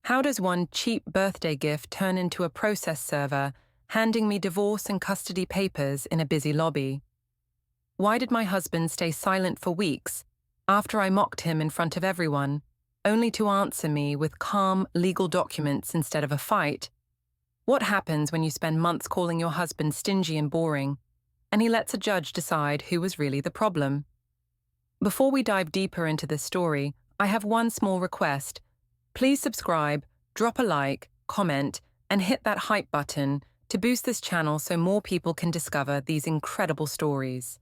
How does one cheap birthday gift turn into a process server handing me divorce and custody papers in a busy lobby? Why did my husband stay silent for weeks after I mocked him in front of everyone, only to answer me with calm legal documents instead of a fight? What happens when you spend months calling your husband stingy and boring, and he lets a judge decide who was really the problem? Before we dive deeper into this story, I have one small request. Please subscribe, drop a like, comment, and hit that hype button to boost this channel so more people can discover these incredible stories.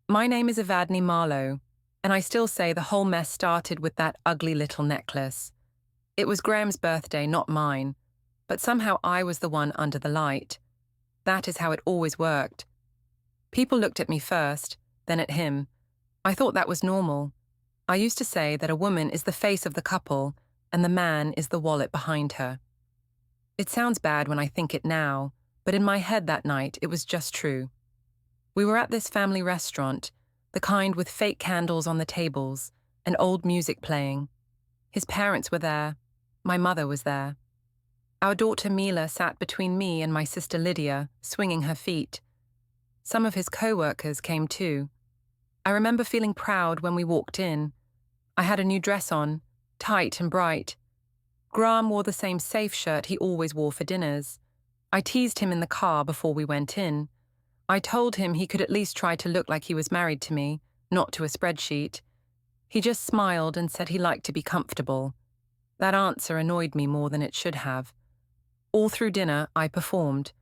My name is Evadne Marlowe, and I still say the whole mess started with that ugly little necklace. It was Graham's birthday, not mine, but somehow I was the one under the light. That is how it always worked. People looked at me first, then at him. I thought that was normal. I used to say that a woman is the face of the couple, and the man is the wallet behind her. It sounds bad when I think it now, but in my head that night it was just true. We were at this family restaurant, the kind with fake candles on the tables and old music playing. His parents were there. My mother was there. Our daughter Mila sat between me and my sister Lydia, swinging her feet. Some of his co-workers came too. I remember feeling proud when we walked in. I had a new dress on, tight and bright. Graham wore the same safe shirt he always wore for dinners. I teased him in the car before we went in. I told him he could at least try to look like he was married to me, not to a spreadsheet. He just smiled and said he liked to be comfortable. That answer annoyed me more than it should have. All through dinner, I performed.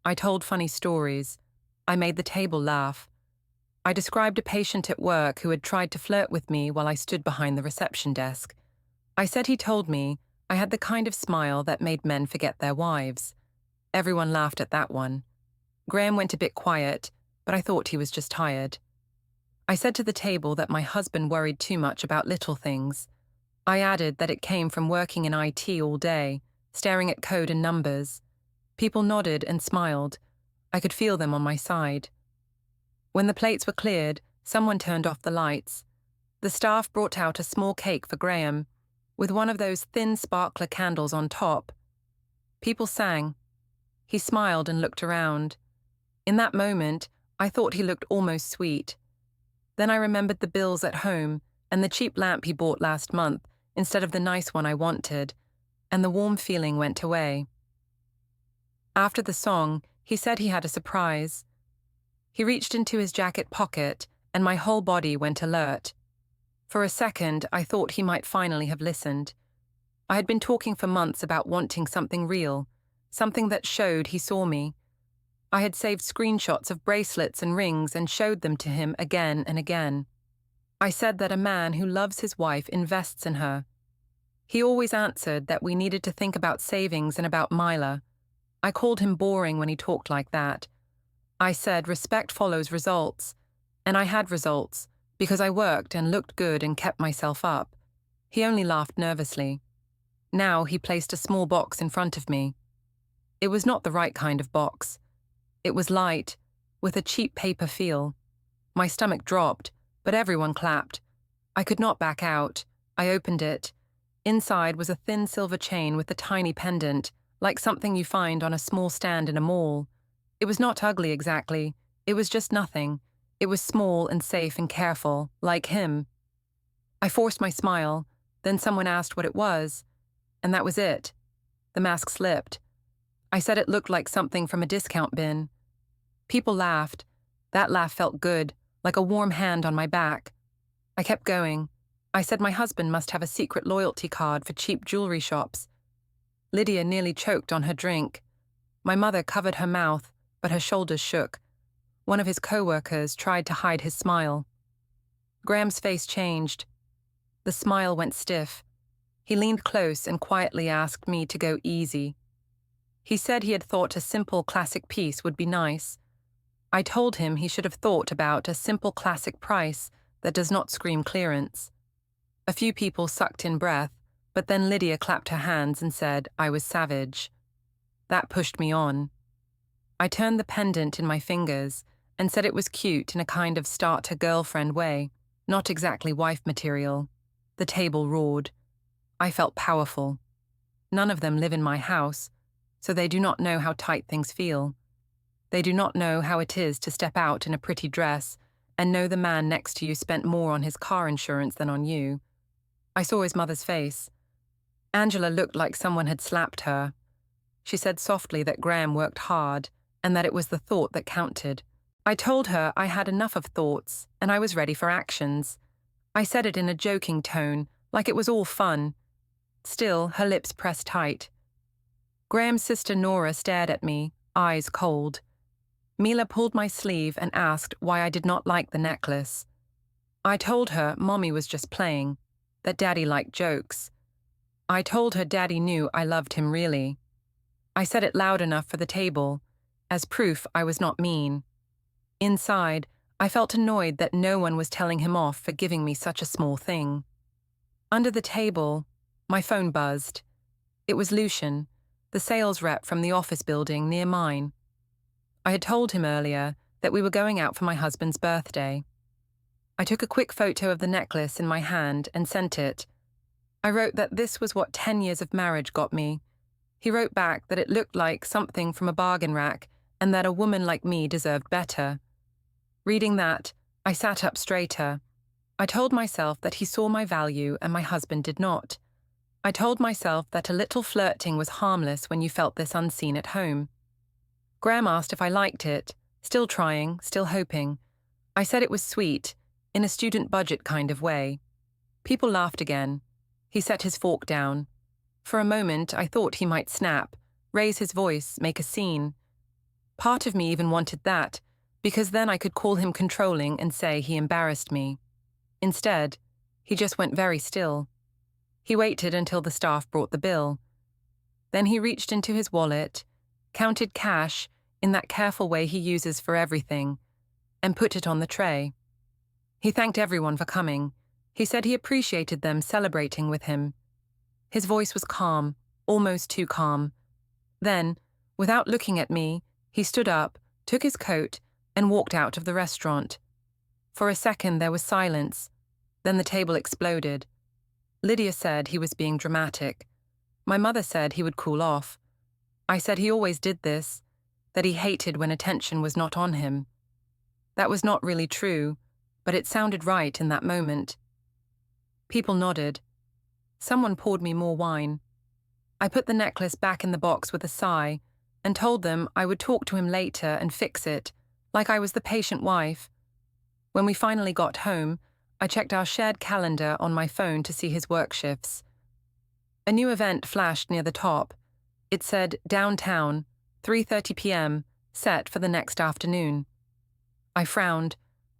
I told funny stories. I made the table laugh. I described a patient at work who had tried to flirt with me while I stood behind the reception desk. I said he told me I had the kind of smile that made men forget their wives. Everyone laughed at that one. Graham went a bit quiet, but I thought he was just tired. I said to the table that my husband worried too much about little things. I added that it came from working in IT all day, staring at code and numbers. People nodded and smiled. I could feel them on my side. When the plates were cleared, someone turned off the lights. The staff brought out a small cake for Graham, with one of those thin sparkler candles on top. People sang. He smiled and looked around. In that moment, I thought he looked almost sweet. Then I remembered the bills at home and the cheap lamp he bought last month instead of the nice one I wanted, and the warm feeling went away. After the song, he said he had a surprise. He reached into his jacket pocket, and my whole body went alert. For a second, I thought he might finally have listened. I had been talking for months about wanting something real, something that showed he saw me. I had saved screenshots of bracelets and rings and showed them to him again and again. I said that a man who loves his wife invests in her. He always answered that we needed to think about savings and about Mila. I called him boring when he talked like that. I said respect follows results, and I had results because I worked and looked good and kept myself up. He only laughed nervously. Now he placed a small box in front of me. It was not the right kind of box. It was light, with a cheap paper feel. My stomach dropped, but everyone clapped. I could not back out. I opened it. Inside was a thin silver chain with a tiny pendant, like something you find on a small stand in a mall. It was not ugly exactly. It was just nothing. It was small and safe and careful, like him. I forced my smile. Then someone asked what it was, and that was it. The mask slipped. I said it looked like something from a discount bin. People laughed. That laugh felt good, like a warm hand on my back. I kept going. I said my husband must have a secret loyalty card for cheap jewelry shops. Lydia nearly choked on her drink. My mother covered her mouth, but her shoulders shook. One of his co-workers tried to hide his smile. Graham's face changed. The smile went stiff. He leaned close and quietly asked me to go easy. He said he had thought a simple classic piece would be nice. I told him he should have thought about a simple classic price that does not scream clearance. A few people sucked in breath, but then Lydia clapped her hands and said I was savage. That pushed me on. I turned the pendant in my fingers and said it was cute in a kind of starter-girlfriend way, not exactly wife material. The table roared. I felt powerful. None of them live in my house, so they do not know how tight things feel. They do not know how it is to step out in a pretty dress and know the man next to you spent more on his car insurance than on you. I saw his mother's face. Angela looked like someone had slapped her. She said softly that Graham worked hard and that it was the thought that counted. I told her I had enough of thoughts and I was ready for actions. I said it in a joking tone, like it was all fun. Still, her lips pressed tight. Graham's sister Nora stared at me, eyes cold. Mila pulled my sleeve and asked why I did not like the necklace. I told her Mommy was just playing, that Daddy liked jokes. I told her Daddy knew I loved him really. I said it loud enough for the table, as proof I was not mean. Inside, I felt annoyed that no one was telling him off for giving me such a small thing. Under the table, my phone buzzed. It was Lucian, the sales rep from the office building near mine. I had told him earlier that we were going out for my husband's birthday. I took a quick photo of the necklace in my hand and sent it. I wrote that this was what 10 years of marriage got me. He wrote back that it looked like something from a bargain rack and that a woman like me deserved better. Reading that, I sat up straighter. I told myself that he saw my value and my husband did not. I told myself that a little flirting was harmless when you felt this unseen at home. Graham asked if I liked it, still trying, still hoping. I said it was sweet, in a student budget kind of way. People laughed again. He set his fork down. For a moment, I thought he might snap, raise his voice, make a scene. Part of me even wanted that, because then I could call him controlling and say he embarrassed me. Instead, he just went very still. He waited until the staff brought the bill. Then he reached into his wallet, counted cash in that careful way he uses for everything, and put it on the tray. He thanked everyone for coming. He said he appreciated them celebrating with him. His voice was calm, almost too calm. Then, without looking at me, he stood up, took his coat, and walked out of the restaurant. For a second there was silence. Then the table exploded. Lydia said he was being dramatic. My mother said he would cool off. I said he always did this, that he hated when attention was not on him. That was not really true, but it sounded right in that moment. People nodded. Someone poured me more wine. I put the necklace back in the box with a sigh and told them I would talk to him later and fix it, like I was the patient wife. When we finally got home, I checked our shared calendar on my phone to see his work shifts. A new event flashed near the top. It said, downtown, 3:30 p.m., set for the next afternoon. I frowned.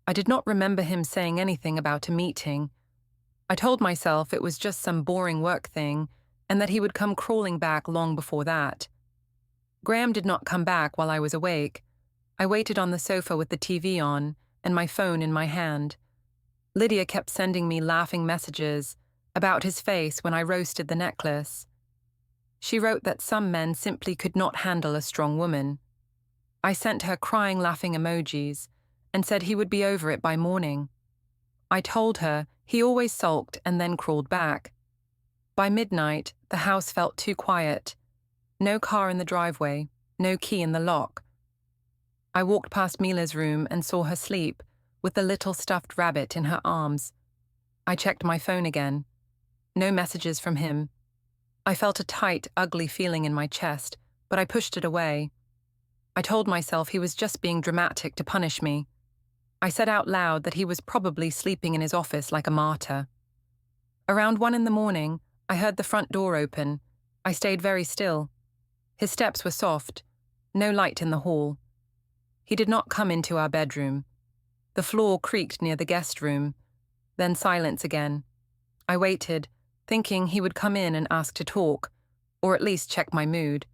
I did not remember him saying anything about a meeting. I told myself it was just some boring work thing, and that he would come crawling back long before that. Graham did not come back while I was awake. I waited on the sofa with the TV on and my phone in my hand. Lydia kept sending me laughing messages about his face when I roasted the necklace. She wrote that some men simply could not handle a strong woman. I sent her crying, laughing emojis and said he would be over it by morning. I told her he always sulked and then crawled back. By midnight, the house felt too quiet. No car in the driveway, no key in the lock. I walked past Mila's room and saw her sleep, with the little stuffed rabbit in her arms. I checked my phone again. No messages from him. I felt a tight, ugly feeling in my chest, but I pushed it away. I told myself he was just being dramatic to punish me. I said out loud that he was probably sleeping in his office like a martyr. Around 1 a.m, I heard the front door open. I stayed very still. His steps were soft, no light in the hall. He did not come into our bedroom. The floor creaked near the guest room. Then silence again. I waited, thinking he would come in and ask to talk, or at least check my mood.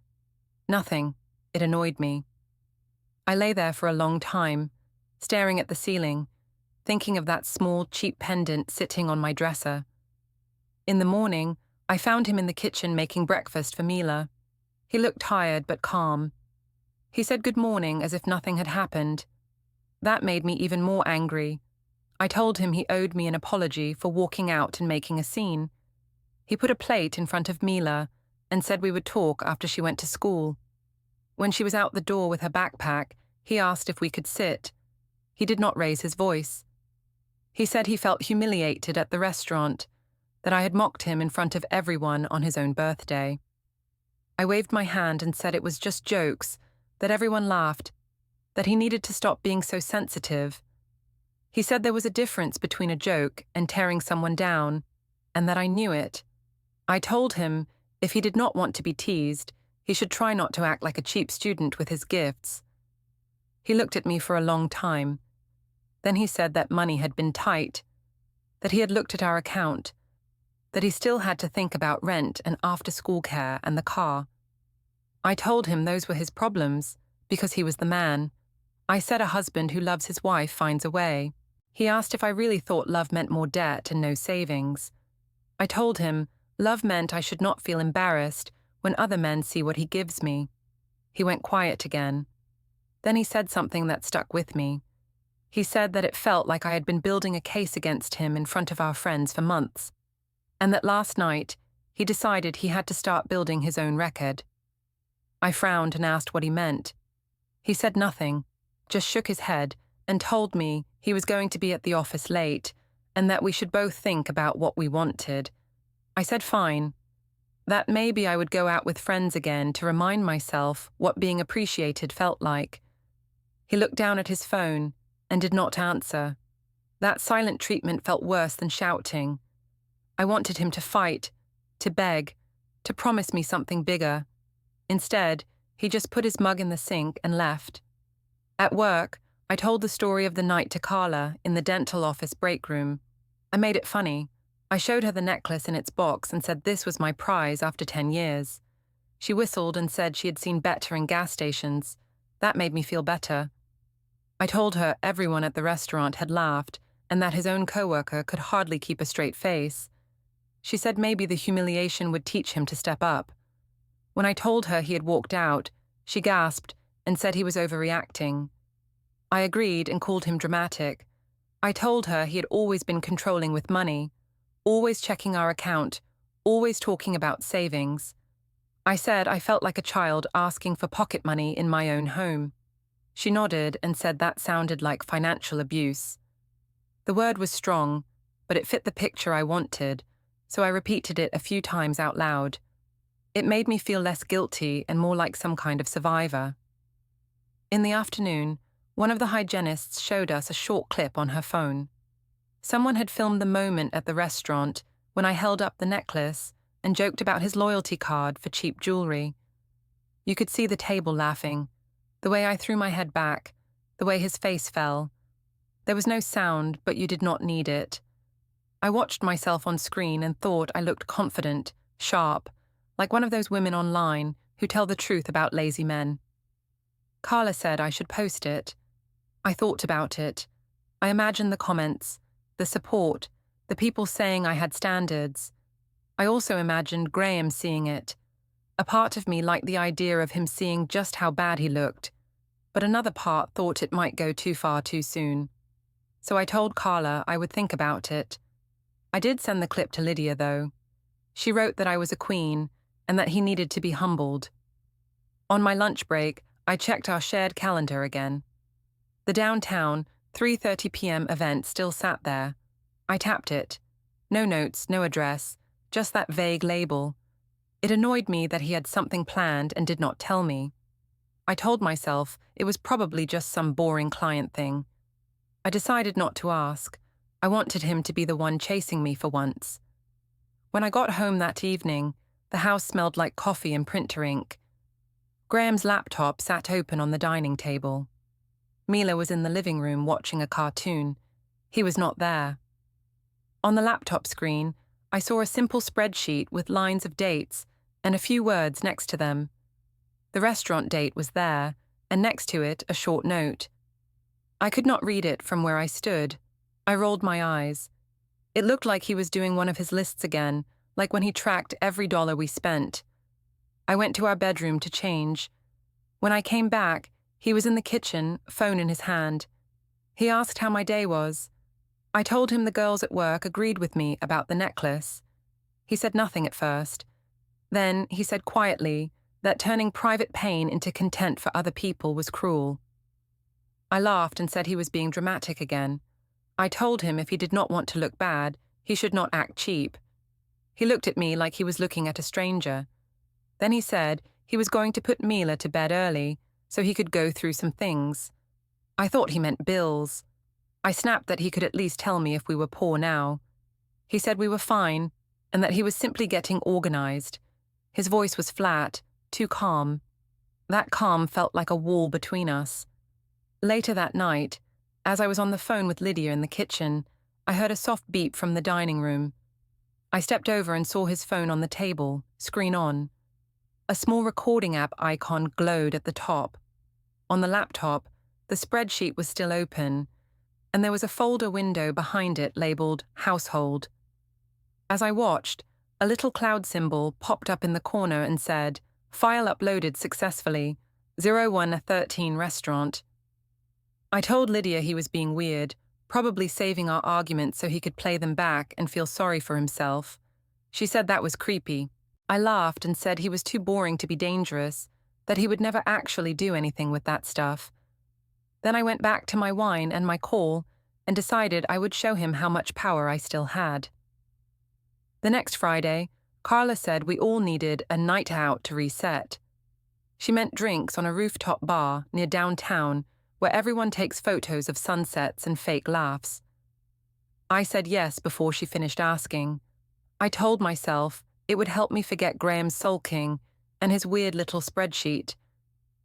Nothing. It annoyed me. I lay there for a long time, staring at the ceiling, thinking of that small, cheap pendant sitting on my dresser. In the morning, I found him in the kitchen making breakfast for Mila. He looked tired but calm. He said good morning as if nothing had happened. That made me even more angry. I told him he owed me an apology for walking out and making a scene. He put a plate in front of Mila and said we would talk after she went to school. When she was out the door with her backpack, he asked if we could sit. He did not raise his voice. He said he felt humiliated at the restaurant, that I had mocked him in front of everyone on his own birthday. I waved my hand and said it was just jokes, that everyone laughed, that he needed to stop being so sensitive. He said there was a difference between a joke and tearing someone down, and that I knew it. I told him if he did not want to be teased, he should try not to act like a cheap student with his gifts. He looked at me for a long time. Then he said that money had been tight, that he had looked at our account, that he still had to think about rent and after-school care and the car. I told him those were his problems, because he was the man. I said a husband who loves his wife finds a way. He asked if I really thought love meant more debt and no savings. I told him love meant I should not feel embarrassed when other men see what he gives me. He went quiet again. Then he said something that stuck with me. He said that it felt like I had been building a case against him in front of our friends for months, and that last night he decided he had to start building his own record. I frowned and asked what he meant. He said nothing, just shook his head and told me he was going to be at the office late and that we should both think about what we wanted. I said fine, that maybe I would go out with friends again to remind myself what being appreciated felt like. He looked down at his phone and did not answer. That silent treatment felt worse than shouting. I wanted him to fight, to beg, to promise me something bigger. Instead, he just put his mug in the sink and left. At work, I told the story of the night to Carla in the dental office break room. I made it funny. I showed her the necklace in its box and said this was my prize after 10 years. She whistled and said she had seen better in gas stations. That made me feel better. I told her everyone at the restaurant had laughed and that his own coworker could hardly keep a straight face. She said maybe the humiliation would teach him to step up. When I told her he had walked out, she gasped and said he was overreacting. I agreed and called him dramatic. I told her he had always been controlling with money, always checking our account, always talking about savings. I said I felt like a child asking for pocket money in my own home. She nodded and said that sounded like financial abuse. The word was strong, but it fit the picture I wanted, so I repeated it a few times out loud. It made me feel less guilty and more like some kind of survivor. In the afternoon, one of the hygienists showed us a short clip on her phone. Someone had filmed the moment at the restaurant when I held up the necklace and joked about his loyalty card for cheap jewelry. You could see the table laughing, the way I threw my head back, the way his face fell. There was no sound, but you did not need it. I watched myself on screen and thought I looked confident, sharp, like one of those women online who tell the truth about lazy men. Carla said I should post it. I thought about it. I imagined the comments, the support, the people saying I had standards. I also imagined Graham seeing it. A part of me liked the idea of him seeing just how bad he looked, but another part thought it might go too far too soon. So I told Carla I would think about it. I did send the clip to Lydia, though. She wrote that I was a queen and that he needed to be humbled. On my lunch break, I checked our shared calendar again. The downtown 3:30 p.m. event still sat there. I tapped it. No notes, no address, just that vague label. It annoyed me that he had something planned and did not tell me. I told myself it was probably just some boring client thing. I decided not to ask. I wanted him to be the one chasing me for once. When I got home that evening, the house smelled like coffee and printer ink. Graham's laptop sat open on the dining table. Mila was in the living room watching a cartoon. He was not there. On the laptop screen, I saw a simple spreadsheet with lines of dates and a few words next to them. The restaurant date was there, and next to it a short note. I could not read it from where I stood. I rolled my eyes. It looked like he was doing one of his lists again, like when he tracked every dollar we spent. I went to our bedroom to change. When I came back, he was in the kitchen, phone in his hand. He asked how my day was. I told him the girls at work agreed with me about the necklace. He said nothing at first. Then he said quietly that turning private pain into content for other people was cruel. I laughed and said he was being dramatic again. I told him if he did not want to look bad, he should not act cheap. He looked at me like he was looking at a stranger. Then he said he was going to put Mila to bed early so he could go through some things. I thought he meant bills. I snapped that he could at least tell me if we were poor now. He said we were fine and that he was simply getting organized. His voice was flat, too calm. That calm felt like a wall between us. Later that night, as I was on the phone with Lydia in the kitchen, I heard a soft beep from the dining room. I stepped over and saw his phone on the table, screen on. A small recording app icon glowed at the top. On the laptop, the spreadsheet was still open, and there was a folder window behind it labeled Household. As I watched, a little cloud symbol popped up in the corner and said, "File uploaded successfully, 0113 restaurant." I told Lydia he was being weird, probably saving our arguments so he could play them back and feel sorry for himself. She said that was creepy. I laughed and said he was too boring to be dangerous, that he would never actually do anything with that stuff. Then I went back to my wine and my call and decided I would show him how much power I still had. The next Friday, Carla said we all needed a night out to reset. She meant drinks on a rooftop bar near downtown where everyone takes photos of sunsets and fake laughs. I said yes before she finished asking. I told myself it would help me forget Graham's sulking and his weird little spreadsheet.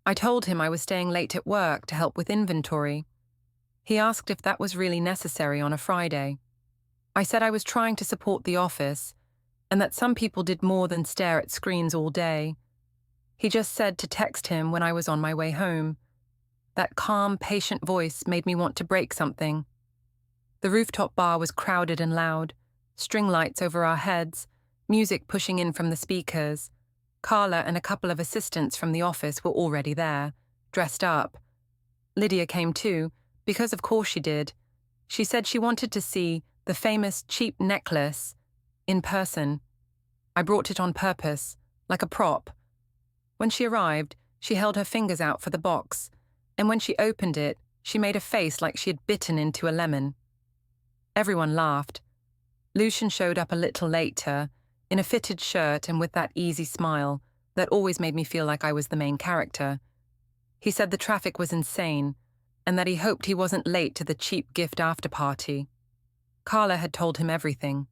I told him I was staying late at work to help with inventory. He asked if that was really necessary on a Friday. I said I was trying to support the office and that some people did more than stare at screens all day. He just said to text him when I was on my way home. That calm, patient voice made me want to break something. The rooftop bar was crowded and loud, string lights over our heads, music pushing in from the speakers. Carla and a couple of assistants from the office were already there, dressed up. Lydia came too, because of course she did. She said she wanted to see the famous cheap necklace in person. I brought it on purpose, like a prop. When she arrived, she held her fingers out for the box, and when she opened it, she made a face like she had bitten into a lemon. Everyone laughed. Lucian showed up a little later, in a fitted shirt and with that easy smile that always made me feel like I was the main character. He said the traffic was insane, and that he hoped he wasn't late to the cheap gift after party. Carla had told him everything.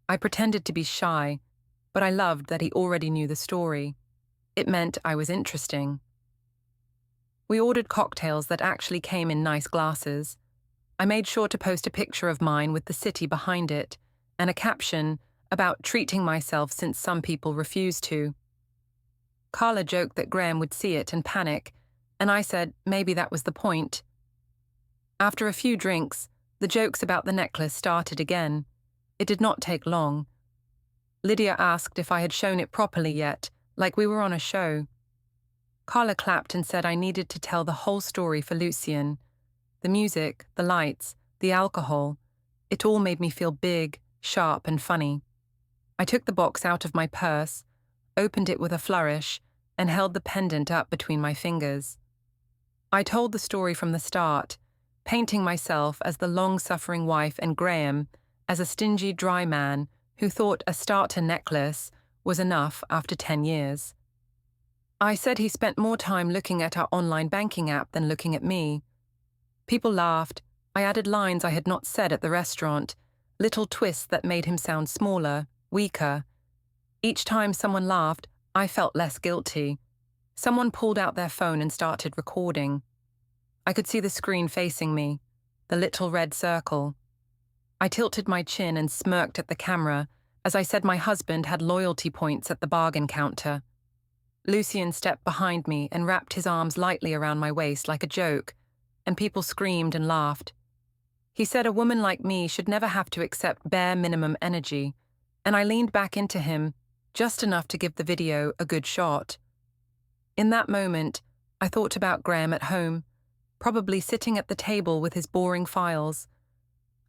I pretended to be shy, but I loved that he already knew the story. It meant I was interesting. We ordered cocktails that actually came in nice glasses. I made sure to post a picture of mine with the city behind it, and a caption about treating myself since some people refused to. Carla joked that Graham would see it and panic, and I said maybe that was the point. After a few drinks, the jokes about the necklace started again. It did not take long. Lydia asked if I had shown it properly yet, like we were on a show. Carla clapped and said I needed to tell the whole story for Lucian. The music, the lights, the alcohol, it all made me feel big, sharp and funny. I took the box out of my purse, opened it with a flourish, and held the pendant up between my fingers. I told the story from the start, painting myself as the long-suffering wife and Graham as a stingy, dry man who thought a starter necklace was enough after 10 years. I said he spent more time looking at our online banking app than looking at me. People laughed. I added lines I had not said at the restaurant, little twists that made him sound smaller, weaker. Each time someone laughed, I felt less guilty. Someone pulled out their phone and started recording. I could see the screen facing me, the little red circle. I tilted my chin and smirked at the camera as I said my husband had loyalty points at the bargain counter. Lucian stepped behind me and wrapped his arms lightly around my waist like a joke, and people screamed and laughed. He said a woman like me should never have to accept bare minimum energy, and I leaned back into him, just enough to give the video a good shot. In that moment, I thought about Graham at home, probably sitting at the table with his boring files.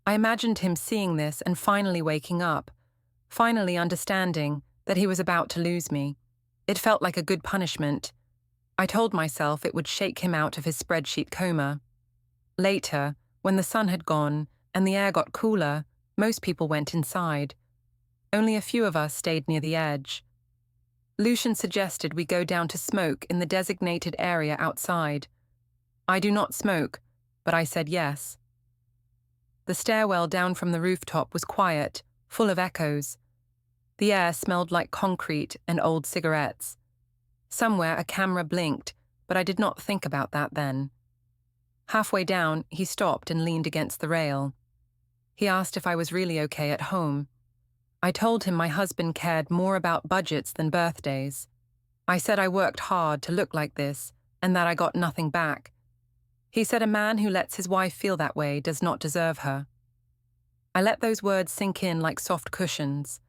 I imagined him seeing this and finally waking up, finally understanding that he was about to lose me. It felt like a good punishment. I told myself it would shake him out of his spreadsheet coma. Later, when the sun had gone and the air got cooler, most people went inside. Only a few of us stayed near the edge. Lucian suggested we go down to smoke in the designated area outside. I do not smoke, but I said yes. The stairwell down from the rooftop was quiet, full of echoes. The air smelled like concrete and old cigarettes. Somewhere a camera blinked, but I did not think about that then. Halfway down, he stopped and leaned against the rail. He asked if I was really okay at home. I told him my husband cared more about budgets than birthdays. I said I worked hard to look like this and that I got nothing back. He said a man who lets his wife feel that way does not deserve her. I let those words sink in like soft cushions.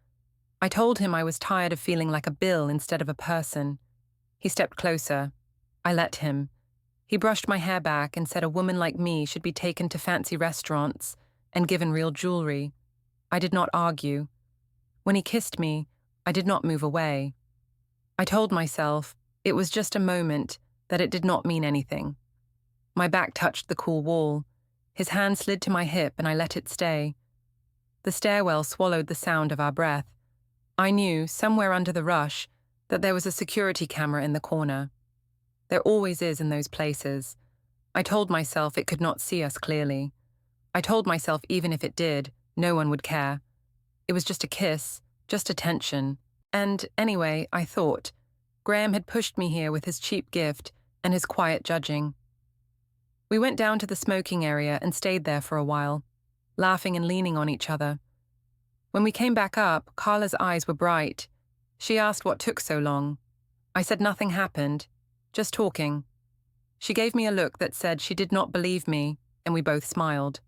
I told him I was tired of feeling like a bill instead of a person. He stepped closer. I let him. He brushed my hair back and said a woman like me should be taken to fancy restaurants and given real jewelry. I did not argue. When he kissed me, I did not move away. I told myself it was just a moment, that it did not mean anything. My back touched the cool wall. His hand slid to my hip and I let it stay. The stairwell swallowed the sound of our breath. I knew, somewhere under the rush, that there was a security camera in the corner. There always is in those places. I told myself it could not see us clearly. I told myself even if it did, no one would care. It was just a kiss, just attention. And anyway, I thought, Graham had pushed me here with his cheap gift and his quiet judging. We went down to the smoking area and stayed there for a while, laughing and leaning on each other. When we came back up, Carla's eyes were bright. She asked what took so long. I said nothing happened, just talking. She gave me a look that said she did not believe me, and we both smiled.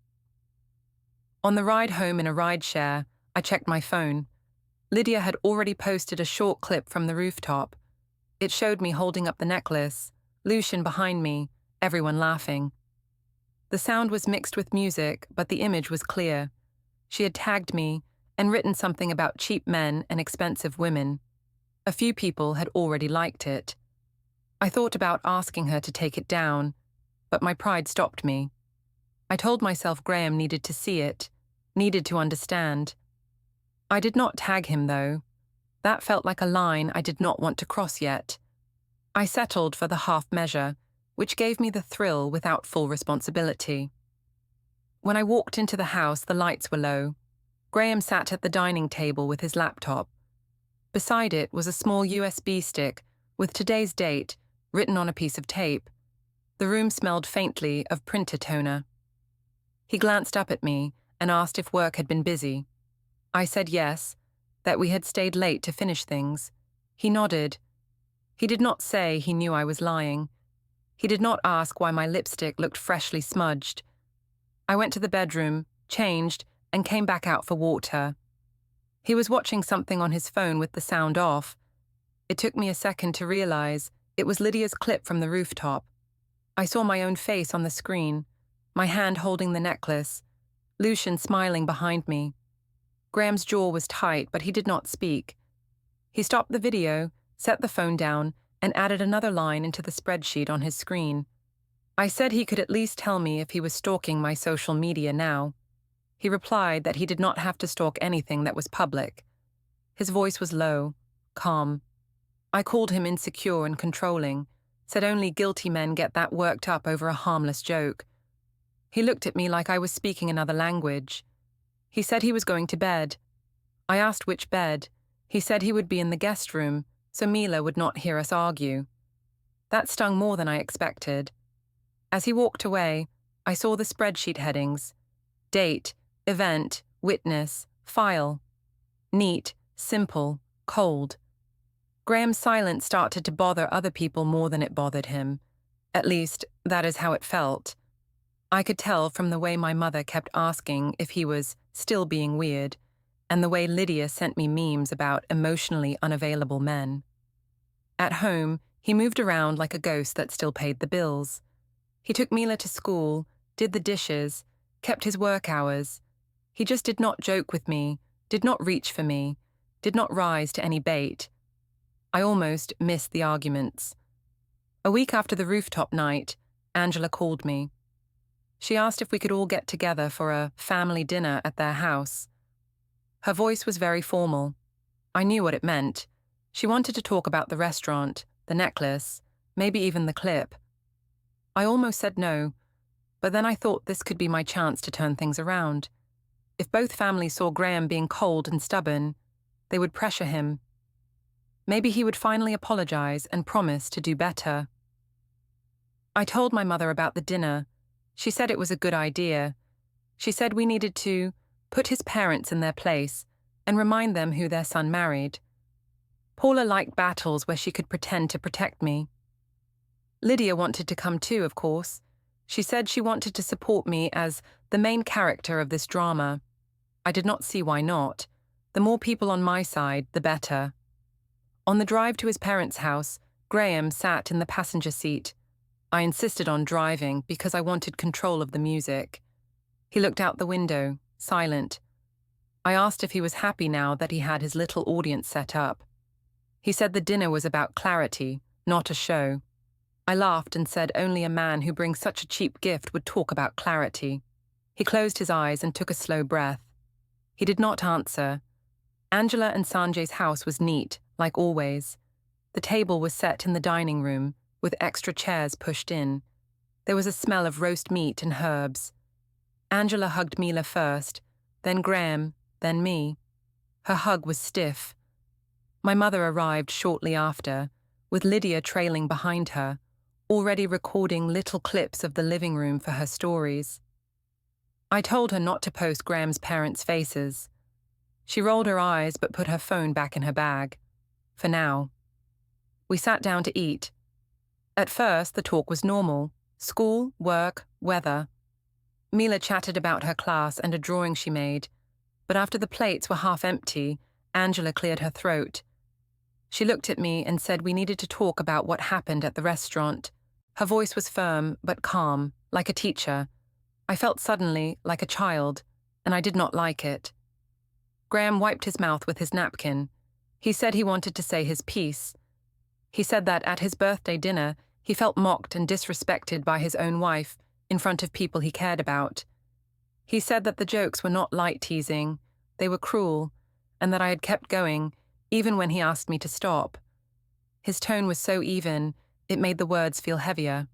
On the ride home in a rideshare, I checked my phone. Lydia had already posted a short clip from the rooftop. It showed me holding up the necklace, Lucian behind me, everyone laughing. The sound was mixed with music, but the image was clear. She had tagged me and written something about cheap men and expensive women. A few people had already liked it. I thought about asking her to take it down, but my pride stopped me. I told myself Graham needed to see it, needed to understand. I did not tag him, though. That felt like a line I did not want to cross yet. I settled for the half measure, which gave me the thrill without full responsibility. When I walked into the house, the lights were low. Graham sat at the dining table with his laptop. Beside it was a small USB stick with today's date written on a piece of tape. The room smelled faintly of printer toner. He glanced up at me and asked if work had been busy. I said yes, that we had stayed late to finish things. He nodded. He did not say he knew I was lying. He did not ask why my lipstick looked freshly smudged. I went to the bedroom, changed, and came back out for water. He was watching something on his phone with the sound off. It took me a second to realize it was Lydia's clip from the rooftop. I saw my own face on the screen, my hand holding the necklace, Lucian smiling behind me. Graham's jaw was tight, but he did not speak. He stopped the video, set the phone down, and added another line into the spreadsheet on his screen. I said he could at least tell me if he was stalking my social media now. He replied that he did not have to stalk anything that was public. His voice was low, calm. I called him insecure and controlling, said only guilty men get that worked up over a harmless joke. He looked at me like I was speaking another language. He said he was going to bed. I asked which bed. He said he would be in the guest room, so Mila would not hear us argue. That stung more than I expected. As he walked away, I saw the spreadsheet headings: date, event, witness, file. Neat, simple, cold. Graham's silence started to bother other people more than it bothered him. At least, that is how it felt. I could tell from the way my mother kept asking if he was still being weird, and the way Lydia sent me memes about emotionally unavailable men. At home, he moved around like a ghost that still paid the bills. He took Mila to school, did the dishes, kept his work hours. He just did not joke with me, did not reach for me. did not rise to any bait. I almost missed the arguments. A week after the rooftop night, Angela called me. She asked if we could all get together for a family dinner at their house. Her voice was very formal. I knew what it meant. She wanted to talk about the restaurant, the necklace, maybe even the clip. I almost said no, but then I thought this could be my chance to turn things around. If both families saw Graham being cold and stubborn, they would pressure him. Maybe he would finally apologize and promise to do better. I told my mother about the dinner. She said it was a good idea. She said we needed to put his parents in their place and remind them who their son married. Paula liked battles where she could pretend to protect me. Lydia wanted to come too, of course. She said she wanted to support me as the main character of this drama. I did not see why not. The more people on my side, the better. On the drive to his parents' house, Graham sat in the passenger seat. I insisted on driving because I wanted control of the music. He looked out the window, silent. I asked if he was happy now that he had his little audience set up. He said the dinner was about clarity, not a show. I laughed and said only a man who brings such a cheap gift would talk about clarity. He closed his eyes and took a slow breath. He did not answer. Angela and Sanjay's house was neat, like always. The table was set in the dining room, with extra chairs pushed in. There was a smell of roast meat and herbs. Angela hugged Mila first, then Graham, then me. Her hug was stiff. My mother arrived shortly after, with Lydia trailing behind her, already recording little clips of the living room for her stories. I told her not to post Graham's parents' faces. She rolled her eyes but put her phone back in her bag. For now. We sat down to eat. At first, the talk was normal. School, work, weather. Mila chatted about her class and a drawing she made, but after the plates were half empty, Angela cleared her throat. She looked at me and said we needed to talk about what happened at the restaurant. Her voice was firm but calm, like a teacher. I felt suddenly like a child, and I did not like it. Graham wiped his mouth with his napkin. He said he wanted to say his piece. He said that at his birthday dinner, he felt mocked and disrespected by his own wife in front of people he cared about. He said that the jokes were not light teasing, they were cruel, and that I had kept going, even when he asked me to stop. His tone was so even, it made the words feel heavier.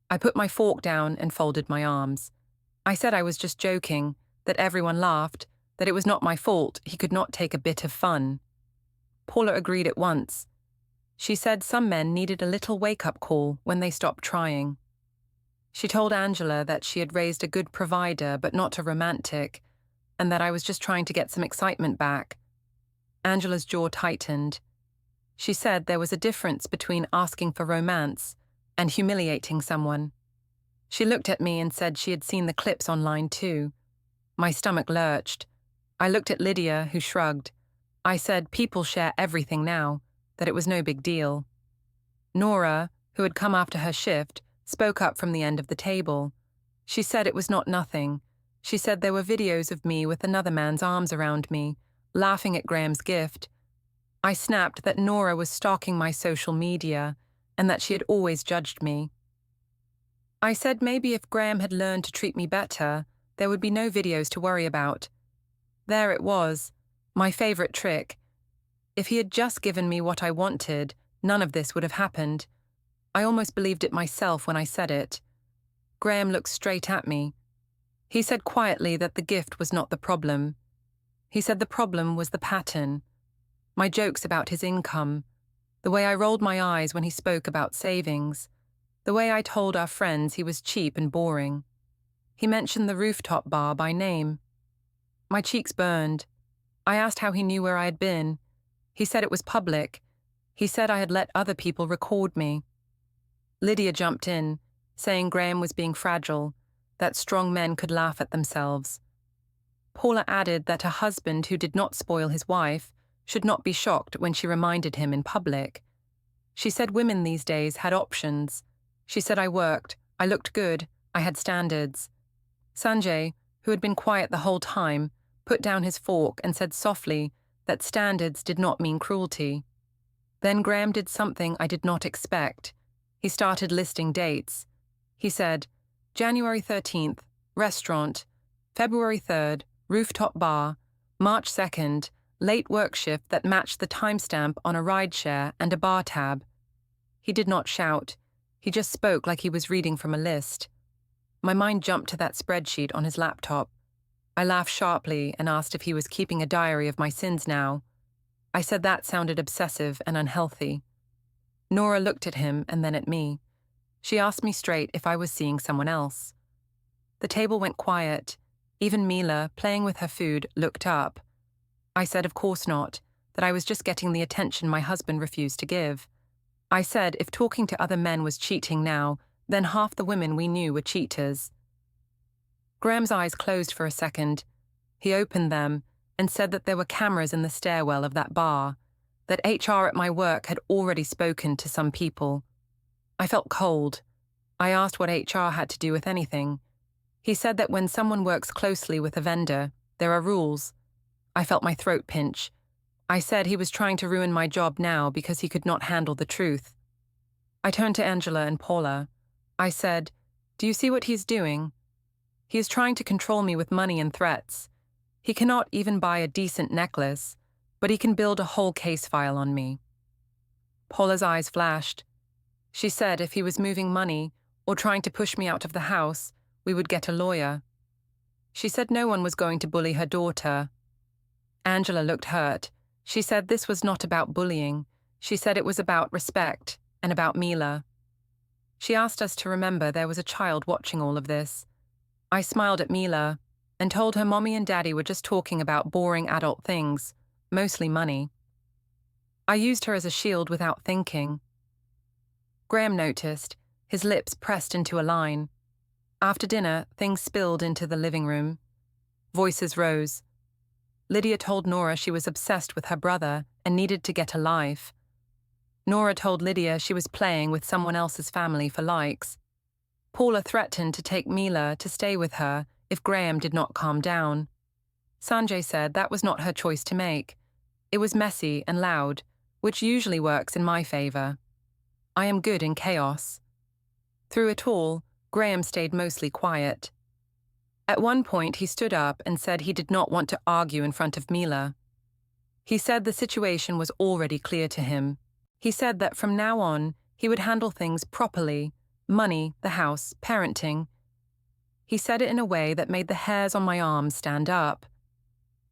I put my fork down and folded my arms. I said I was just joking, that everyone laughed, that it was not my fault he could not take a bit of fun. Paula agreed at once. She said some men needed a little wake-up call when they stopped trying. She told Angela that she had raised a good provider but not a romantic, and that I was just trying to get some excitement back. Angela's jaw tightened. She said there was a difference between asking for romance and humiliating someone. She looked at me and said she had seen the clips online too. My stomach lurched. I looked at Lydia, who shrugged. I said people share everything now, that it was no big deal. Nora, who had come after her shift, spoke up from the end of the table. She said it was not nothing. She said there were videos of me with another man's arms around me, laughing at Graham's gift. I snapped that Nora was stalking my social media and that she had always judged me. I said maybe if Graham had learned to treat me better, there would be no videos to worry about. There it was, my favorite trick. If he had just given me what I wanted, none of this would have happened. I almost believed it myself when I said it. Graham looked straight at me. He said quietly that the gift was not the problem. He said the problem was the pattern. My jokes about his income. The way I rolled my eyes when he spoke about savings. The way I told our friends he was cheap and boring. He mentioned the rooftop bar by name. My cheeks burned. I asked how he knew where I had been. He said it was public. He said I had let other people record me. Lydia jumped in, saying Graham was being fragile, that strong men could laugh at themselves. Paula added that a husband who did not spoil his wife should not be shocked when she reminded him in public. She said women these days had options. She said I worked, I looked good, I had standards. Sanjay, who had been quiet the whole time, put down his fork and said softly that standards did not mean cruelty. Then Graham did something I did not expect. He started listing dates. He said, January 13th, restaurant, February 3rd, rooftop bar, March 2nd, late work shift that matched the timestamp on a rideshare and a bar tab. He did not shout. He just spoke like he was reading from a list. My mind jumped to that spreadsheet on his laptop. I laughed sharply and asked if he was keeping a diary of my sins now. I said that sounded obsessive and unhealthy. Nora looked at him and then at me. She asked me straight if I was seeing someone else. The table went quiet. Even Mila, playing with her food, looked up. I said of course not, that I was just getting the attention my husband refused to give. I said if talking to other men was cheating now, then half the women we knew were cheaters. Graham's eyes closed for a second. He opened them and said that there were cameras in the stairwell of that bar, that HR at my work had already spoken to some people. I felt cold. I asked what HR had to do with anything. He said that when someone works closely with a vendor, there are rules. I felt my throat pinch. I said he was trying to ruin my job now because he could not handle the truth. I turned to Angela and Paula. I said, "Do you see what he's doing? He is trying to control me with money and threats. He cannot even buy a decent necklace, but he can build a whole case file on me." Paula's eyes flashed. She said if he was moving money or trying to push me out of the house, we would get a lawyer. She said no one was going to bully her daughter. Angela looked hurt. She said this was not about bullying. She said it was about respect and about Mila. She asked us to remember there was a child watching all of this. I smiled at Mila and told her Mommy and Daddy were just talking about boring adult things, mostly money. I used her as a shield without thinking. Graham noticed, his lips pressed into a line. After dinner, things spilled into the living room. Voices rose. Lydia told Nora she was obsessed with her brother and needed to get a life. Nora told Lydia she was playing with someone else's family for likes. Paula threatened to take Mila to stay with her if Graham did not calm down. Sanjay said that was not her choice to make. It was messy and loud, which usually works in my favor. I am good in chaos. Through it all, Graham stayed mostly quiet. At one point, he stood up and said he did not want to argue in front of Mila. He said the situation was already clear to him. He said that from now on, he would handle things properly: money, the house, parenting. He said it in a way that made the hairs on my arms stand up.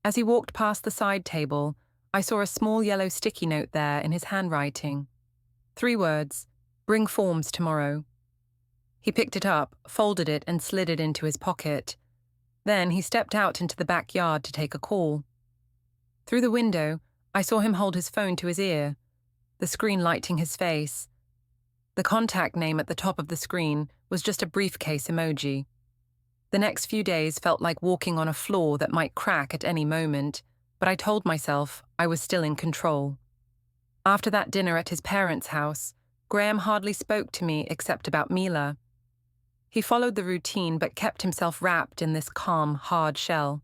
As he walked past the side table, I saw a small yellow sticky note there in his handwriting. 3 words: "Bring forms tomorrow." He picked it up, folded it, and slid it into his pocket. Then he stepped out into the backyard to take a call. Through the window, I saw him hold his phone to his ear, the screen lighting his face. The contact name at the top of the screen was just a briefcase emoji. The next few days felt like walking on a floor that might crack at any moment, but I told myself I was still in control. After that dinner at his parents' house, Graham hardly spoke to me except about Mila. He followed the routine but kept himself wrapped in this calm, hard shell.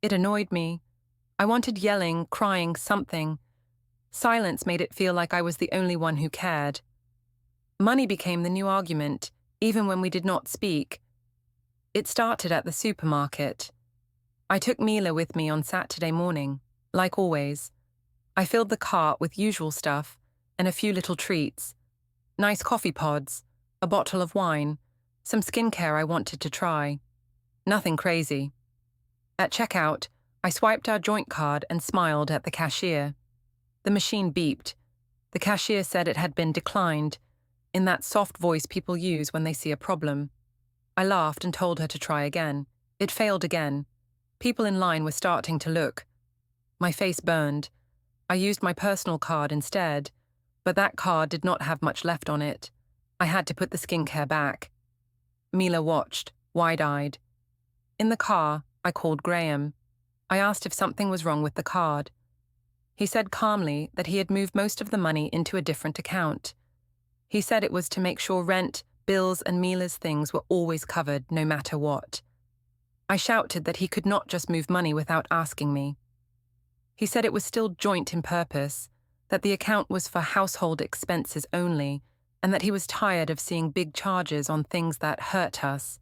It annoyed me. I wanted yelling, crying, something. Silence made it feel like I was the only one who cared. Money became the new argument, even when we did not speak. It started at the supermarket. I took Mila with me on Saturday morning, like always. I filled the cart with usual stuff and a few little treats. Nice coffee pods, a bottle of wine, some skincare I wanted to try. Nothing crazy. At checkout, I swiped our joint card and smiled at the cashier. The machine beeped. The cashier said it had been declined, in that soft voice people use when they see a problem. I laughed and told her to try again. It failed again. People in line were starting to look. My face burned. I used my personal card instead, but that card did not have much left on it. I had to put the skincare back. Mila watched, wide-eyed. In the car, I called Graham. I asked if something was wrong with the card. He said calmly that he had moved most of the money into a different account. He said it was to make sure rent, bills, and Mila's things were always covered, no matter what. I shouted that he could not just move money without asking me. He said it was still joint in purpose, that the account was for household expenses only, and that he was tired of seeing big charges on things that hurt us.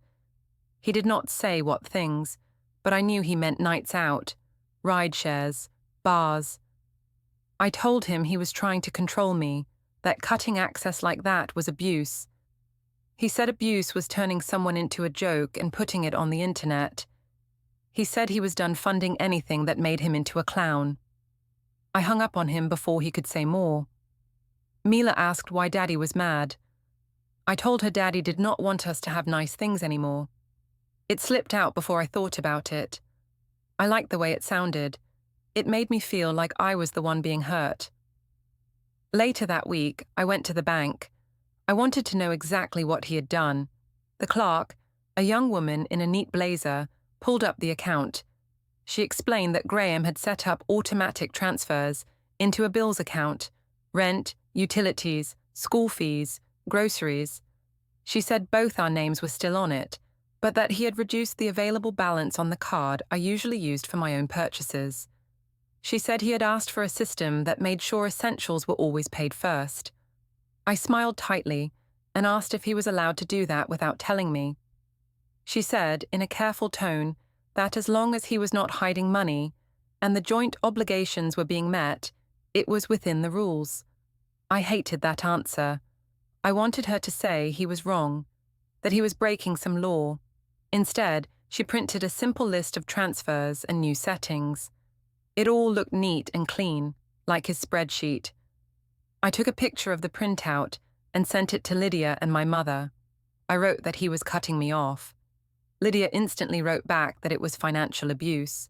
He did not say what things, but I knew he meant nights out, ride shares, bars. I told him he was trying to control me, that cutting access like that was abuse. He said abuse was turning someone into a joke and putting it on the internet. He said he was done funding anything that made him into a clown. I hung up on him before he could say more. Mila asked why Daddy was mad. I told her Daddy did not want us to have nice things anymore. It slipped out before I thought about it. I liked the way it sounded. It made me feel like I was the one being hurt. Later that week, I went to the bank. I wanted to know exactly what he had done. The clerk, a young woman in a neat blazer, pulled up the account. She explained that Graham had set up automatic transfers into a bills account, rent, utilities, school fees, groceries. She said both our names were still on it, but that he had reduced the available balance on the card I usually used for my own purchases. She said he had asked for a system that made sure essentials were always paid first. I smiled tightly and asked if he was allowed to do that without telling me. She said, in a careful tone, that as long as he was not hiding money and the joint obligations were being met, it was within the rules. I hated that answer. I wanted her to say he was wrong, that he was breaking some law. Instead, she printed a simple list of transfers and new settings. It all looked neat and clean, like his spreadsheet. I took a picture of the printout and sent it to Lydia and my mother. I wrote that he was cutting me off. Lydia instantly wrote back that it was financial abuse.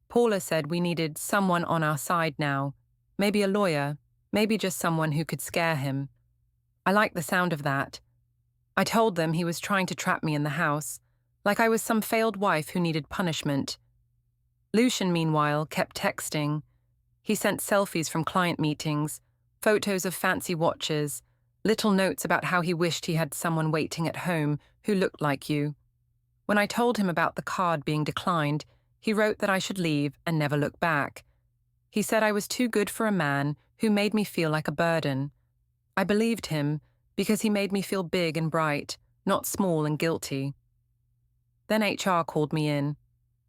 Paula said we needed someone on our side now, maybe a lawyer, maybe just someone who could scare him. I liked the sound of that. I told them he was trying to trap me in the house, like I was some failed wife who needed punishment. Lucian, meanwhile, kept texting. He sent selfies from client meetings, photos of fancy watches, little notes about how he wished he had someone waiting at home who looked like you. When I told him about the card being declined, he wrote that I should leave and never look back. He said I was too good for a man who made me feel like a burden. I believed him because he made me feel big and bright, not small and guilty. Then HR called me in.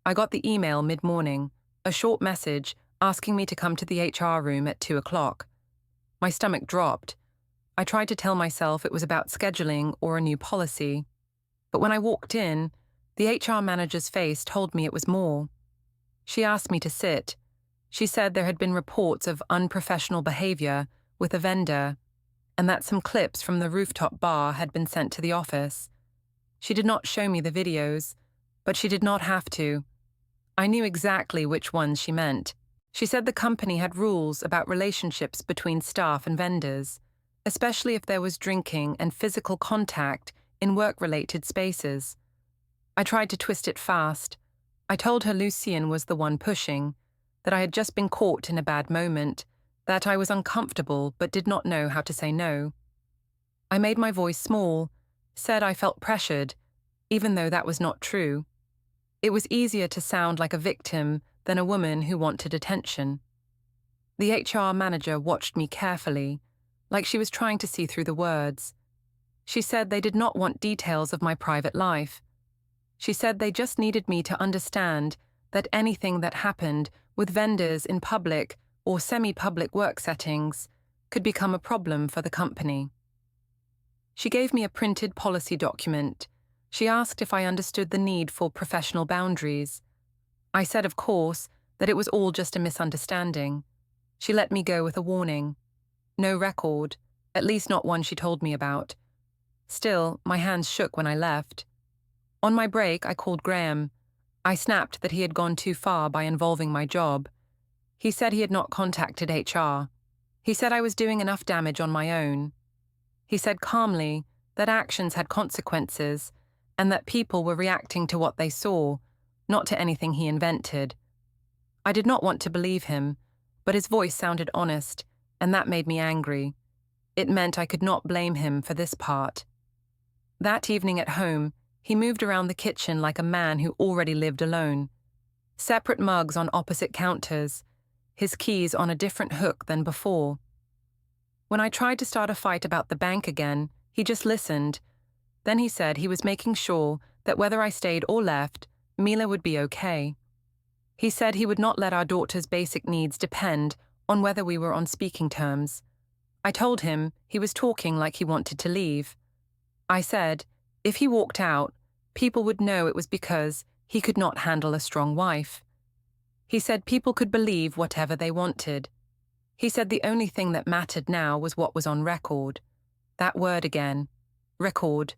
I got the email mid-morning, a short message asking me to come to the HR room at 2:00. My stomach dropped. I tried to tell myself it was about scheduling or a new policy. But when I walked in, the HR manager's face told me it was more. She asked me to sit. She said there had been reports of unprofessional behavior with a vendor, and that some clips from the rooftop bar had been sent to the office. She did not show me the videos, but she did not have to. I knew exactly which ones she meant. She said the company had rules about relationships between staff and vendors, especially if there was drinking and physical contact in work-related spaces. I tried to twist it fast. I told her Lucien was the one pushing, that I had just been caught in a bad moment, that I was uncomfortable but did not know how to say no. I made my voice small, said I felt pressured, even though that was not true. It was easier to sound like a victim than a woman who wanted attention. The HR manager watched me carefully, like she was trying to see through the words. She said they did not want details of my private life. She said they just needed me to understand that anything that happened with vendors in public or semi-public work settings could become a problem for the company. She gave me a printed policy document. She asked if I understood the need for professional boundaries. I said, of course, that it was all just a misunderstanding. She let me go with a warning. No record, at least not one she told me about. Still, my hands shook when I left. On my break, I called Graham. I snapped that he had gone too far by involving my job. He said he had not contacted HR. He said I was doing enough damage on my own. He said calmly that actions had consequences and that people were reacting to what they saw, not to anything he invented. I did not want to believe him, but his voice sounded honest, and that made me angry. It meant I could not blame him for this part. That evening at home, he moved around the kitchen like a man who already lived alone. Separate mugs on opposite counters. his keys on a different hook than before. When I tried to start a fight about the bank again, he just listened. Then he said he was making sure that whether I stayed or left, Mila would be okay. He said he would not let our daughter's basic needs depend on whether we were on speaking terms. I told him he was talking like he wanted to leave. I said, if he walked out, people would know it was because he could not handle a strong wife. He said people could believe whatever they wanted. He said the only thing that mattered now was what was on record. That word again. Record.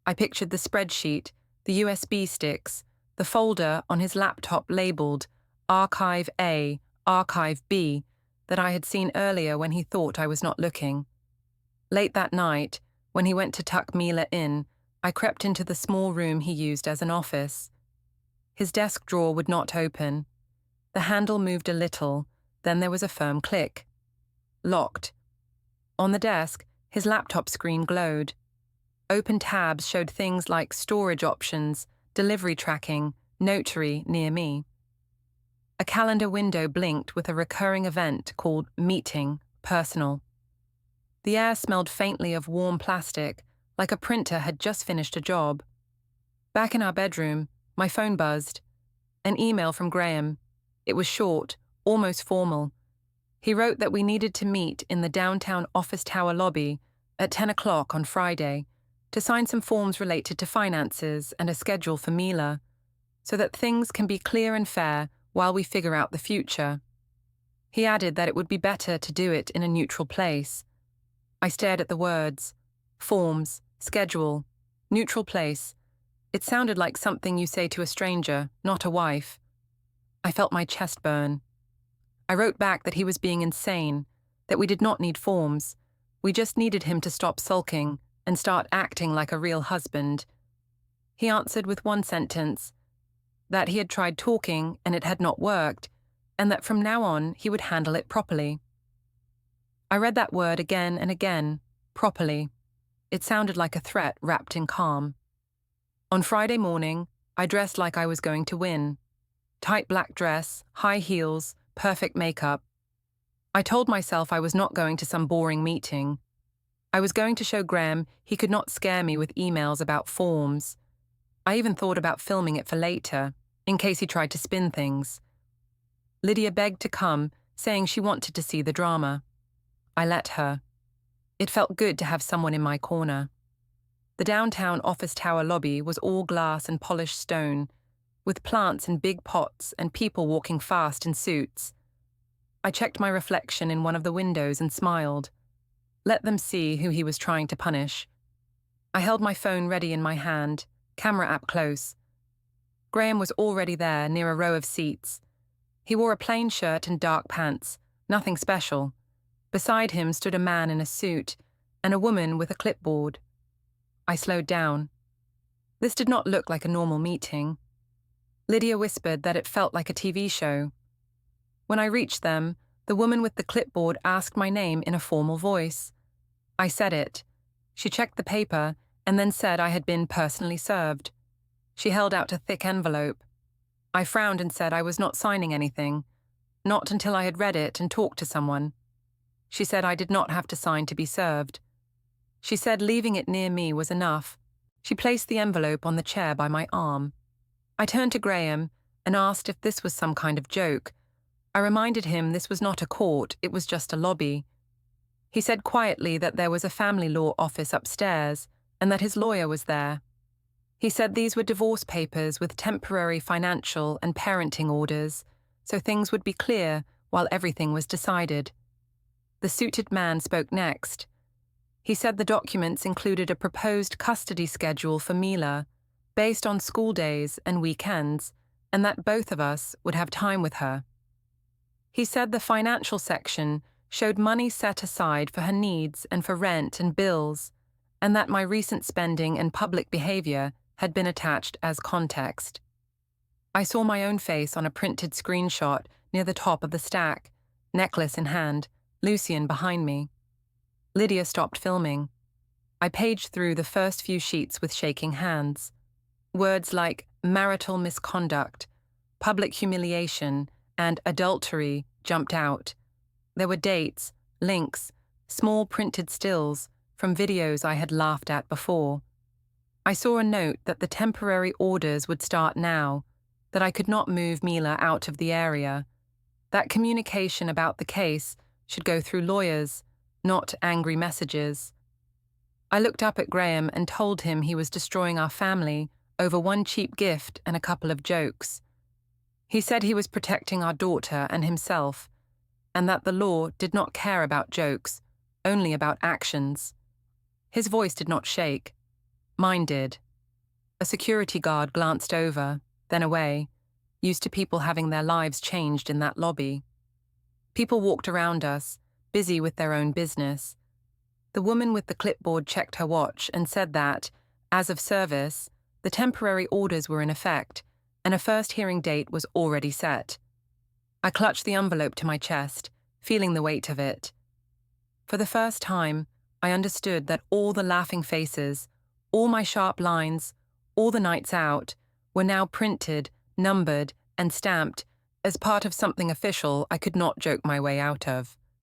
I pictured the spreadsheet, the USB sticks, the folder on his laptop labeled Archive A, Archive B, that I had seen earlier when he thought I was not looking. Late that night, when he went to tuck Mila in, I crept into the small room he used as an office. His desk drawer would not open. The handle moved a little, then there was a firm click. Locked. On the desk, his laptop screen glowed. Open tabs showed things like storage options, delivery tracking, notary near me. A calendar window blinked with a recurring event called Meeting, Personal. The air smelled faintly of warm plastic, like a printer had just finished a job. Back in our bedroom, my phone buzzed. An email from Graham. It was short, almost formal. He wrote that we needed to meet in the downtown office tower lobby at 10 o'clock on Friday to sign some forms related to finances and a schedule for Mila, so that things can be clear and fair while we figure out the future. He added that it would be better to do it in a neutral place. I stared at the words. Forms, schedule, neutral place. It sounded like something you say to a stranger, not a wife. I felt my chest burn. I wrote back that he was being insane, that we did not need forms. We just needed him to stop sulking and start acting like a real husband. He answered with one sentence, that he had tried talking and it had not worked, and that from now on he would handle it properly. I read that word again and again, properly. It sounded like a threat wrapped in calm. On Friday morning, I dressed like I was going to win. Tight black dress, high heels, perfect makeup. I told myself I was not going to some boring meeting. I was going to show Graham he could not scare me with emails about forms. I even thought about filming it for later, in case he tried to spin things. Lydia begged to come, saying she wanted to see the drama. I let her. It felt good to have someone in my corner. The downtown office tower lobby was all glass and polished stone, with plants in big pots and people walking fast in suits. I checked my reflection in one of the windows and smiled. Let them see who he was trying to punish. I held my phone ready in my hand, camera app close. Graham was already there, near a row of seats. He wore a plain shirt and dark pants, nothing special. Beside him stood a man in a suit and a woman with a clipboard. I slowed down. This did not look like a normal meeting. Lydia whispered that it felt like a TV show. When I reached them, the woman with the clipboard asked my name in a formal voice. I said it. She checked the paper and then said I had been personally served. She held out a thick envelope. I frowned and said I was not signing anything, not until I had read it and talked to someone. She said I did not have to sign to be served. She said leaving it near me was enough. She placed the envelope on the chair by my arm. I turned to Graham and asked if this was some kind of joke. I reminded him this was not a court, it was just a lobby. He said quietly that there was a family law office upstairs and that his lawyer was there. He said these were divorce papers with temporary financial and parenting orders, so things would be clear while everything was decided. The suited man spoke next. He said the documents included a proposed custody schedule for Mila, based on school days and weekends, and that both of us would have time with her. He said the financial section showed money set aside for her needs and for rent and bills, and that my recent spending and public behavior had been attached as context. I saw my own face on a printed screenshot near the top of the stack, necklace in hand, Lucian behind me. Lydia stopped filming. I paged through the first few sheets with shaking hands. Words like marital misconduct, public humiliation, and adultery jumped out. There were dates, links, small printed stills from videos I had laughed at before. I saw a note that the temporary orders would start now, that I could not move Mila out of the area, that communication about the case should go through lawyers, not angry messages. I looked up at Graham and told him he was destroying our family over one cheap gift and a couple of jokes. He said he was protecting our daughter and himself, and that the law did not care about jokes, only about actions. His voice did not shake. Mine did. A security guard glanced over, then away, used to people having their lives changed in that lobby. People walked around us, busy with their own business. The woman with the clipboard checked her watch and said that, as of service, the temporary orders were in effect, and a first hearing date was already set. I clutched the envelope to my chest, feeling the weight of it. For the first time, I understood that all the laughing faces, all my sharp lines, all the nights out, were now printed, numbered, and stamped as part of something official I could not joke my way out of.